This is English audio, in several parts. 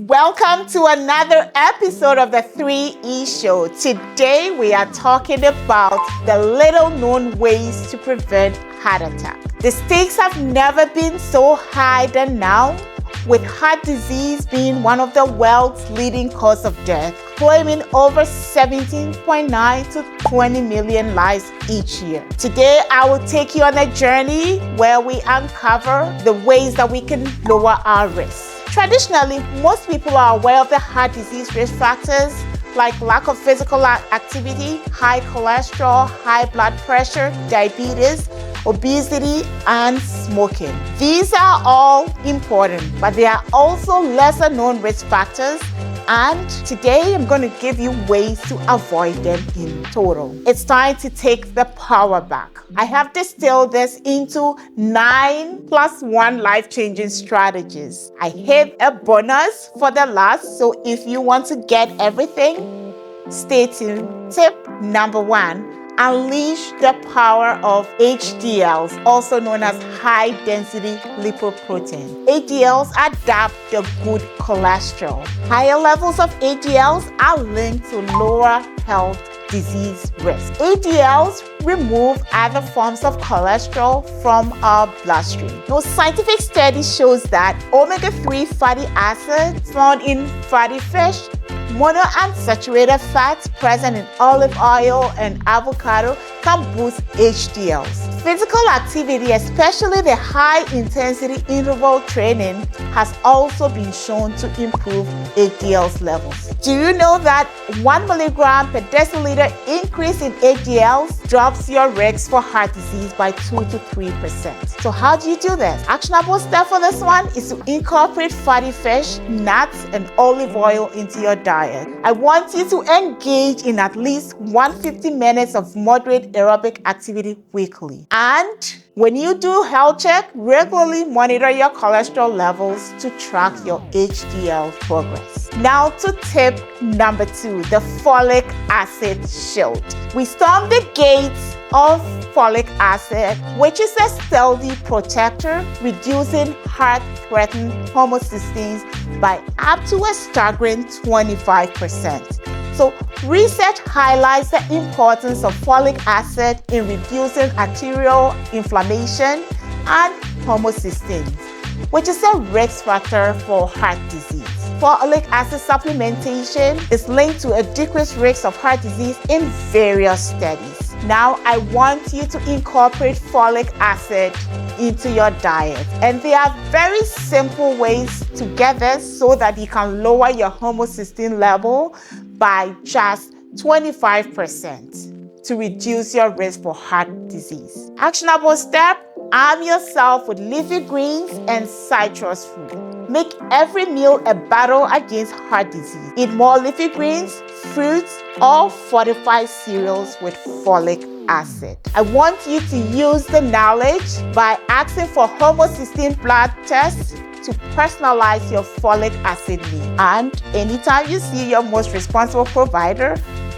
Welcome to another episode of the 3E Show. Today we are talking about the little known ways to prevent heart attack. The stakes have never been so high than now, with heart disease being one of the world's leading cause of death, claiming over 17.9 to 20 million lives each year. Today, I will take you on a journey where we uncover the ways that we can lower our risk. Traditionally, most people are aware of the heart disease risk factors like lack of physical activity, high cholesterol, high blood pressure, diabetes, obesity, and smoking. These are all important, but there are also lesser known risk factors, and today I'm going to give you ways to avoid them in total. It's time to take the power back. I have distilled this into 9+1 life-changing strategies. I hit a bonus for the last, so if you want to get everything, stay tuned. Tip number 1. Unleash the power of HDLs, also known as high-density lipoprotein. HDLs adapt the good cholesterol. Higher levels of HDLs are linked to lower health disease risk. HDLs remove other forms of cholesterol from our bloodstream. No scientific study shows that omega-3 fatty acids found in fatty fish, monounsaturated fats present in olive oil and avocado can boost HDLs. Physical activity, especially the high-intensity interval training, has also been shown to improve HDLs levels. Do you know that 1 milligram per deciliter increase in HDLs drops your risk for heart disease by 2 to 3%? So how do you do this? Actionable step for this one is to incorporate fatty fish, nuts, and olive oil into your diet. I want you to engage in at least 150 minutes of moderate aerobic activity weekly. And when you do health check, regularly monitor your cholesterol levels to track your HDL progress. Now to tip number 2, the folic acid shield. We storm the gates of folic acid, which is a stealthy protector, reducing heart-threatening homocysteines by up to a staggering 25%. So research highlights the importance of folic acid in reducing arterial inflammation and homocysteines, which is a risk factor for heart disease. Folic acid supplementation is linked to a decreased risk of heart disease in various studies. Now, I want you to incorporate folic acid into your diet. And there are very simple ways to get this so that you can lower your homocysteine level by just 25% to reduce your risk for heart disease. Actionable step: arm yourself with leafy greens and citrus fruit. Make every meal a battle against heart disease. Eat more leafy greens, fruits, or fortified cereals with folic acid. I want you to use the knowledge by asking for homocysteine blood tests to personalize your folic acid need. And anytime you see your most responsible provider,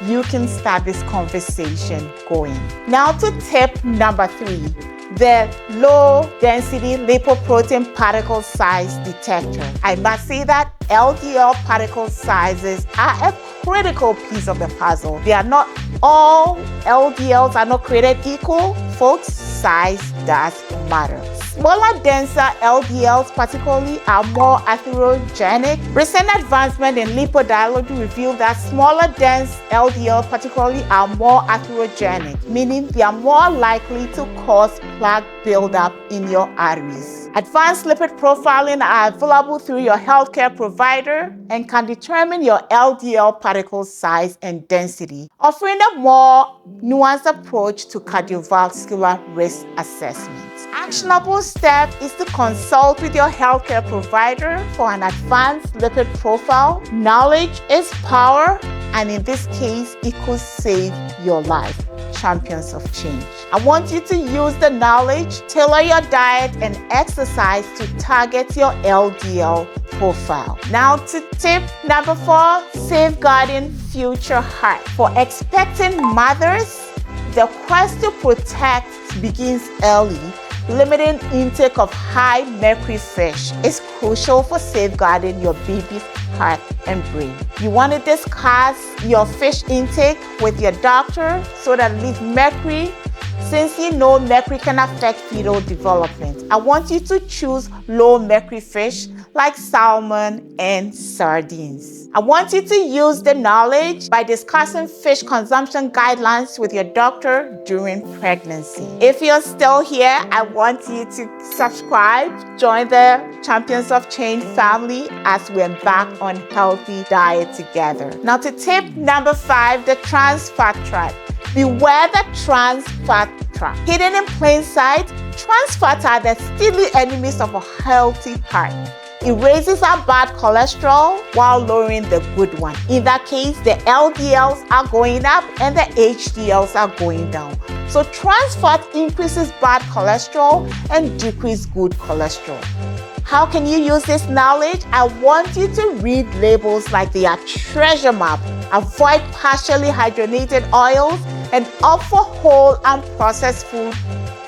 you can start this conversation going. Now to tip number 3. The low-density lipoprotein particle size detector. I must say that LDL particle sizes are a critical piece of the puzzle. They are not all LDLs are not created equal. Folks, size does matter. Smaller, denser LDLs particularly are more atherogenic. Recent advancement in lipodiology revealed that smaller, dense LDLs particularly are more atherogenic, meaning they are more likely to cause plaque buildup in your arteries. Advanced lipid profiling are available through your healthcare provider and can determine your LDL particle size and density, offering a more nuanced approach to cardiovascular risk assessment. Actionable step is to consult with your healthcare provider for an advanced lipid profile. Knowledge is power, and in this case, it could save your life. Champions of change. I want you to use the knowledge, tailor your diet and exercise to target your LDL profile. Now to tip number 4, safeguarding future heart. For expecting mothers, the quest to protect begins early Limiting intake of high mercury fish is crucial for safeguarding your baby's heart and brain. You want to discuss your fish intake with your doctor so that at least mercury, since you know mercury can affect fetal development. I want you to choose low mercury fish like salmon and sardines. I want you to use the knowledge by discussing fish consumption guidelines with your doctor during pregnancy. If you're still here, I want you to subscribe, join the Champions of Change family as we embark on healthy diet together. Now to tip number 5, the trans fat trap. Beware the trans fat trap. Hidden in plain sight, trans fats are the steely enemies of a healthy heart. It raises our bad cholesterol while lowering the good one. In that case, the LDLs are going up and the HDLs are going down. So trans fat increases bad cholesterol and decreases good cholesterol. How can you use this knowledge? I want you to read labels like they are treasure map. Avoid partially hydrogenated oils and opt for whole and processed food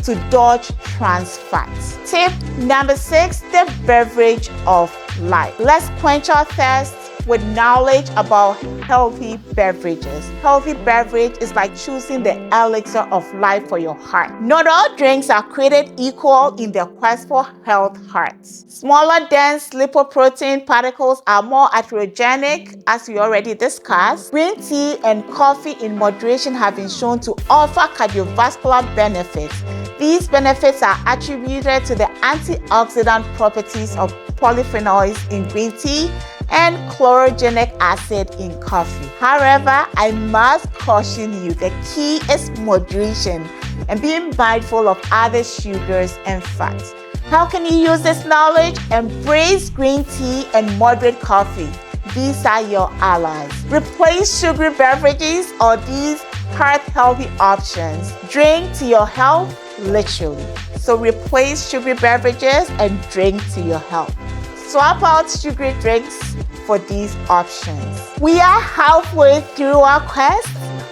to dodge trans fats. Tip number 6, the beverage of life. Let's quench our thirst with knowledge about healthy beverages. Healthy beverage is like choosing the elixir of life for your heart. Not all drinks are created equal in their quest for health hearts. Smaller, dense lipoprotein particles are more atherogenic, as we already discussed. Green tea and coffee in moderation have been shown to offer cardiovascular benefits. These benefits are attributed to the antioxidant properties of polyphenols in green tea and chlorogenic acid in coffee. However, I must caution you, the key is moderation and being mindful of other sugars and fats. How can you use this knowledge? Embrace green tea and moderate coffee. These are your allies. Replace sugary beverages or these heart-healthy options. Drink to your health, literally. So replace sugary beverages and drink to your health. Swap out sugary drinks for these options. We are halfway through our quest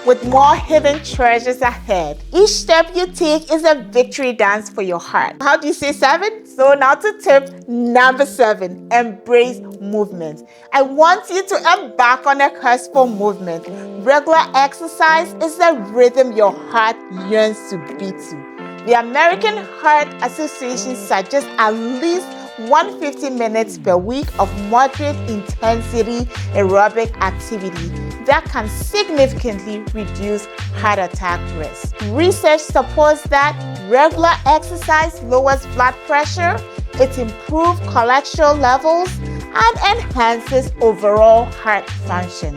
with more hidden treasures ahead. Each step you take is a victory dance for your heart. How do you say 7? So now to tip number 7, embrace movement. I want you to embark on a quest for movement. Regular exercise is the rhythm your heart yearns to beat to. The American Heart Association suggests at least 150 minutes per week of moderate intensity aerobic activity that can significantly reduce heart attack risk. Research supports that regular exercise lowers blood pressure, it improves cholesterol levels, and enhances overall heart function.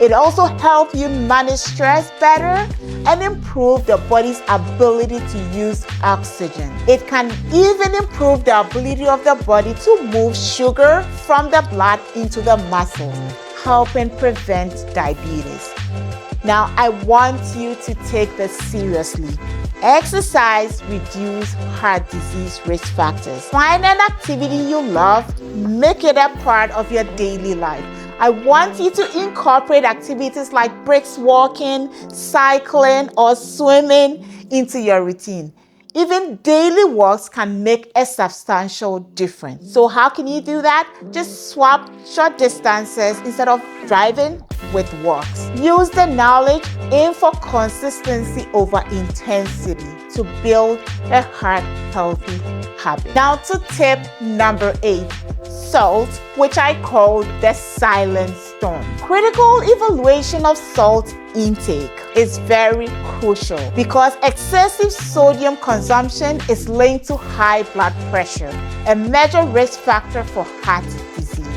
It also helps you manage stress better and improve the body's ability to use oxygen. It can even improve the ability of the body to move sugar from the blood into the muscles, helping prevent diabetes. Now, I want you to take this seriously. Exercise reduces heart disease risk factors. Find an activity you love, make it a part of your daily life. I want you to incorporate activities like brisk walking, cycling, or swimming into your routine. Even daily walks can make a substantial difference. So how can you do that? Just swap short distances instead of driving with walks. Use the knowledge, aim for consistency over intensity to build a heart-healthy habit. Now to tip number 8. Salt, which I call the silent storm. Critical evaluation of salt intake is very crucial because excessive sodium consumption is linked to high blood pressure, a major risk factor for heart disease.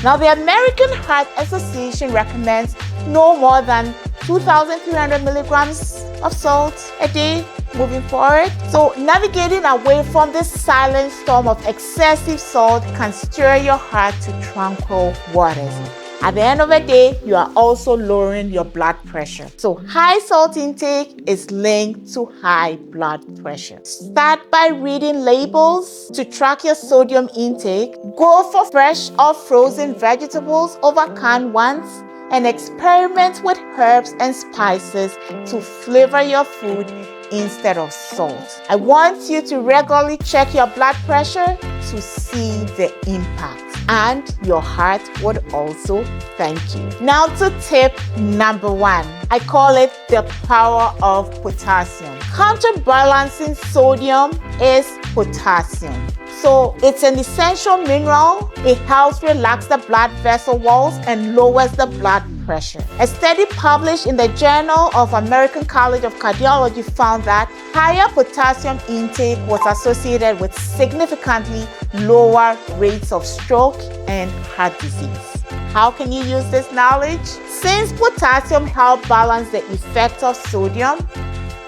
Now, the American Heart Association recommends no more than 2,300 milligrams of salt a day moving forward. So navigating away from this silent storm of excessive salt can stir your heart to tranquil waters. At the end of the day, you are also lowering your blood pressure. So high salt intake is linked to high blood pressure. Start by reading labels to track your sodium intake. Go for fresh or frozen vegetables over canned ones. and experiment with herbs and spices to flavor your food instead of salt. I want you to regularly check your blood pressure to see the impact, and your heart would also thank you. Now to tip number 1. I call it the power of potassium. Counterbalancing sodium is potassium. So it's an essential mineral. It helps relax the blood vessel walls and lowers the blood pressure. A study published in the Journal of American College of Cardiology found that higher potassium intake was associated with significantly lower rates of stroke and heart disease. How can you use this knowledge? Since potassium helps balance the effect of sodium,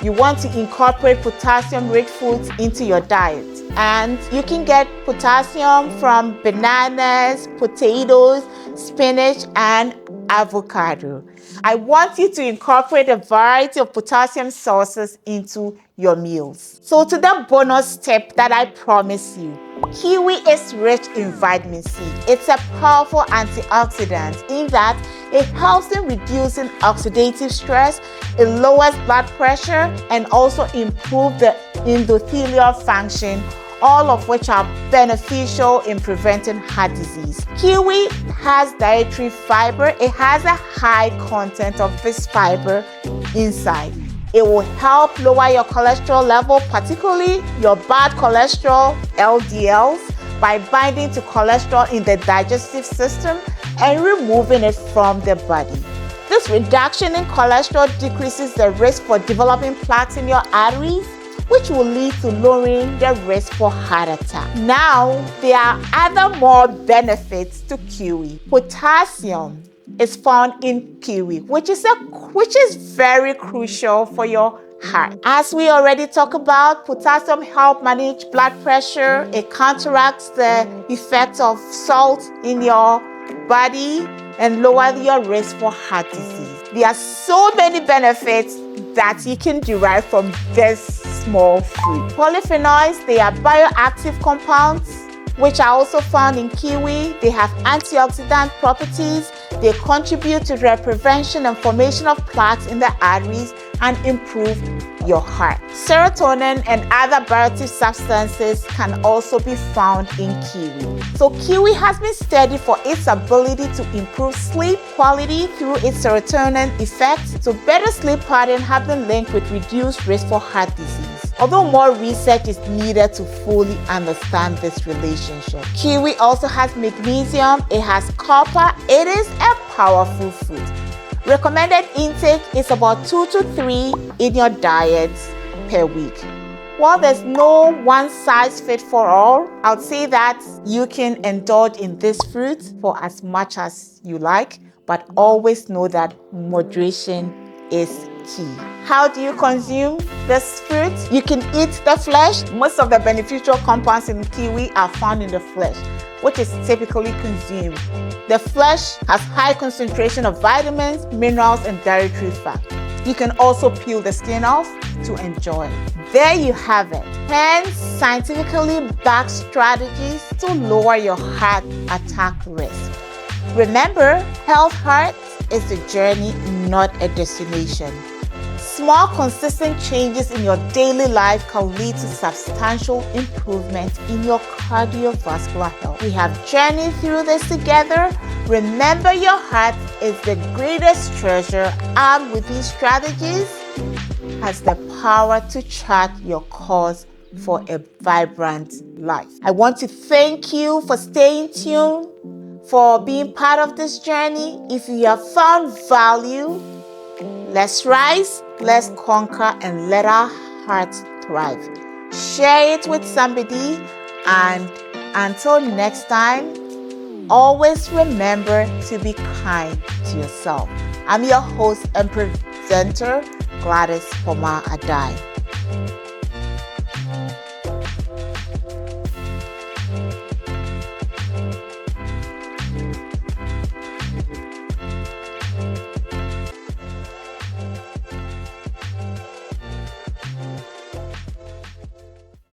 you want to incorporate potassium-rich foods into your diet. And you can get potassium from bananas, potatoes, spinach, and avocado. I want you to incorporate a variety of potassium sources into your meals. So to the bonus tip that I promise you, kiwi is rich in vitamin C. It's a powerful antioxidant in that it helps in reducing oxidative stress, it lowers blood pressure, and also improves the endothelial function, all of which are beneficial in preventing heart disease. Kiwi has dietary fiber. It has a high content of this fiber inside. It will help lower your cholesterol level, particularly your bad cholesterol, LDLs, by binding to cholesterol in the digestive system and removing it from the body. This reduction in cholesterol decreases the risk for developing plaques in your arteries, which will lead to lowering the risk for heart attack. Now, there are other more benefits to kiwi. Potassium is found in kiwi, which is very crucial for your heart. As we already talked about, potassium helps manage blood pressure. It counteracts the effects of salt in your body and lowers your risk for heart disease. There are so many benefits that you can derive from this small fruit. Polyphenols, they are bioactive compounds which are also found in kiwi. They have antioxidant properties. They contribute to the prevention and formation of plaques in the arteries and improve your heart. Serotonin and other bioactive substances can also be found in kiwi. So kiwi has been studied for its ability to improve sleep quality through its serotonin effects. So better sleep patterns have been linked with reduced risk for heart disease. Although more research is needed to fully understand this relationship. Kiwi also has magnesium, it has copper, it is a powerful fruit. Recommended intake is about 2 to 3 in your diet per week. While there's no one size fit for all, I would say that you can indulge in this fruit for as much as you like, but always know that moderation is key. How do you consume this fruit? You can eat the flesh. Most of the beneficial compounds in kiwi are found in the flesh, which is typically consumed. The flesh has high concentration of vitamins, minerals, and dietary fat. You can also peel the skin off to enjoy. There you have it. 10 scientifically backed strategies to lower your heart attack risk. Remember, health heart is a journey, not a destination. Small, consistent changes in your daily life can lead to substantial improvement in your cardiovascular health. We have journeyed through this together. Remember, your heart is the greatest treasure. Armed with these strategies, has the power to chart your course for a vibrant life. I want to thank you for staying tuned, for being part of this journey. If you have found value, let's rise, let's conquer, and let our hearts thrive. Share it with somebody, and until next time, always remember to be kind to yourself. I'm your host and presenter, Gladys Poma Adai.